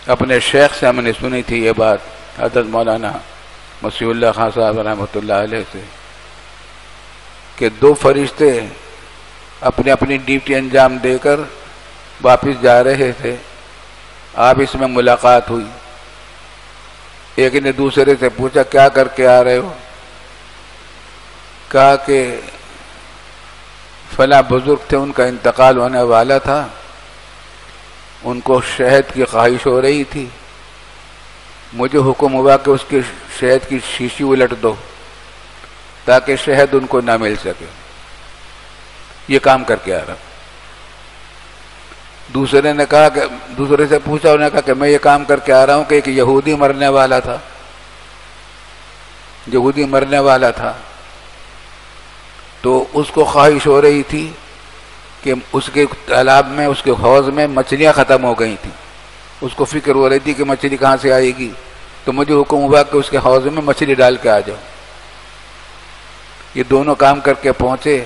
اپنے شیخ سے ہم نے سنی تھی یہ بات، حضرت مولانا مسیح اللہ خان صاحب رحمۃ اللہ علیہ سے، کہ دو فرشتے اپنی اپنی ڈیوٹی انجام دے کر واپس جا رہے تھے، آپس میں ملاقات ہوئی۔ ایک نے دوسرے سے پوچھا کیا کر کے آ رہے ہو؟ کہا کہ فلاں بزرگ تھے، ان کا انتقال ہونے والا تھا، ان کو شہد کی خواہش ہو رہی تھی، مجھے حکم ہوا کہ اس کی شہد کی شیشی الٹ دو تاکہ شہد ان کو نہ مل سکے، یہ کام کر کے آ رہا۔ دوسرے نے کہا کہ دوسرے سے پوچھا، انہوں نے کہا کہ میں یہ کام کر کے آ رہا ہوں کہ ایک یہودی مرنے والا تھا، یہودی مرنے والا تھا، تو اس کو خواہش ہو رہی تھی کہ اس کے تالاب میں، اس کے حوض میں مچھلیاں ختم ہو گئی تھیں، اس کو فکر ہو رہی تھی کہ مچھلی کہاں سے آئے گی، تو مجھے حکم ہوا کہ اس کے حوض میں مچھلی ڈال کے آ جاؤ۔ یہ دونوں کام کر کے پہنچے،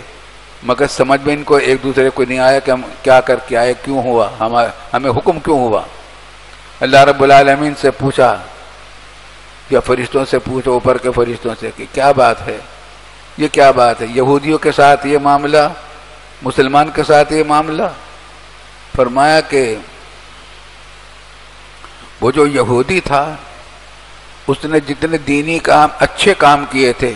مگر سمجھ میں ان کو ایک دوسرے کو نہیں آیا کہ ہم کیا کر کے آئے، کیوں ہوا، ہمیں حکم کیوں ہوا۔ اللہ رب العالمین سے پوچھا، یا فرشتوں سے پوچھو، اوپر کے فرشتوں سے، کہ کیا بات ہے، یہ کیا بات ہے، یہودیوں کے ساتھ یہ معاملہ، مسلمان کے ساتھ یہ معاملہ۔ فرمایا کہ وہ جو یہودی تھا، اس نے جتنے دینی کام، اچھے کام کیے تھے،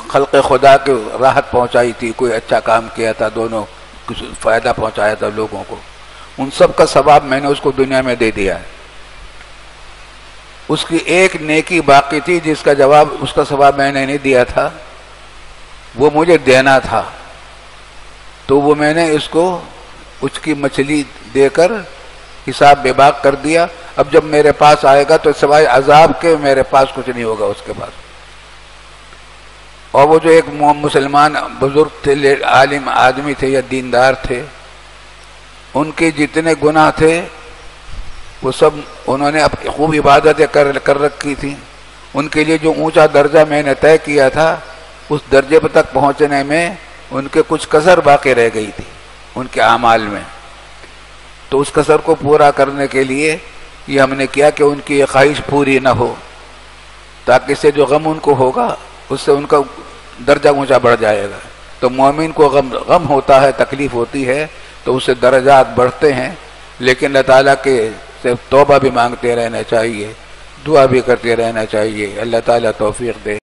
خلق خدا کی راحت پہنچائی تھی، کوئی اچھا کام کیا تھا، دونوں کچھ فائدہ پہنچایا تھا لوگوں کو، ان سب کا ثواب میں نے اس کو دنیا میں دے دیا ہے۔ اس کی ایک نیکی باقی تھی جس کا جواب، اس کا ثواب میں نے نہیں دیا تھا، وہ مجھے دینا تھا، تو وہ میں نے اس کو اس کی مچھلی دے کر حساب بے باک کر دیا۔ اب جب میرے پاس آئے گا تو سوائے عذاب کے میرے پاس کچھ نہیں ہوگا اس کے پاس۔ اور وہ جو ایک مسلمان بزرگ تھے، عالم آدمی تھے یا دیندار تھے، ان کے جتنے گناہ تھے وہ سب انہوں نے خوب عبادتیں کر رکھی تھیں، ان کے لیے جو اونچا درجہ میں نے طے کیا تھا، اس درجے تک پہنچنے میں ان کے کچھ کسر باقی رہ گئی تھی ان کے اعمال میں، تو اس کسر کو پورا کرنے کے لیے یہ ہم نے کیا کہ ان کی یہ خواہش پوری نہ ہو، تاکہ اس سے جو غم ان کو ہوگا اس سے ان کا درجہ اونچا بڑھ جائے گا۔ تو مومن کو غم ہوتا ہے، تکلیف ہوتی ہے، تو اس سے درجات بڑھتے ہیں، لیکن اللہ تعالیٰ کے سے توبہ بھی مانگتے رہنا چاہیے، دعا بھی کرتے رہنا چاہیے، اللہ تعالیٰ توفیق دے۔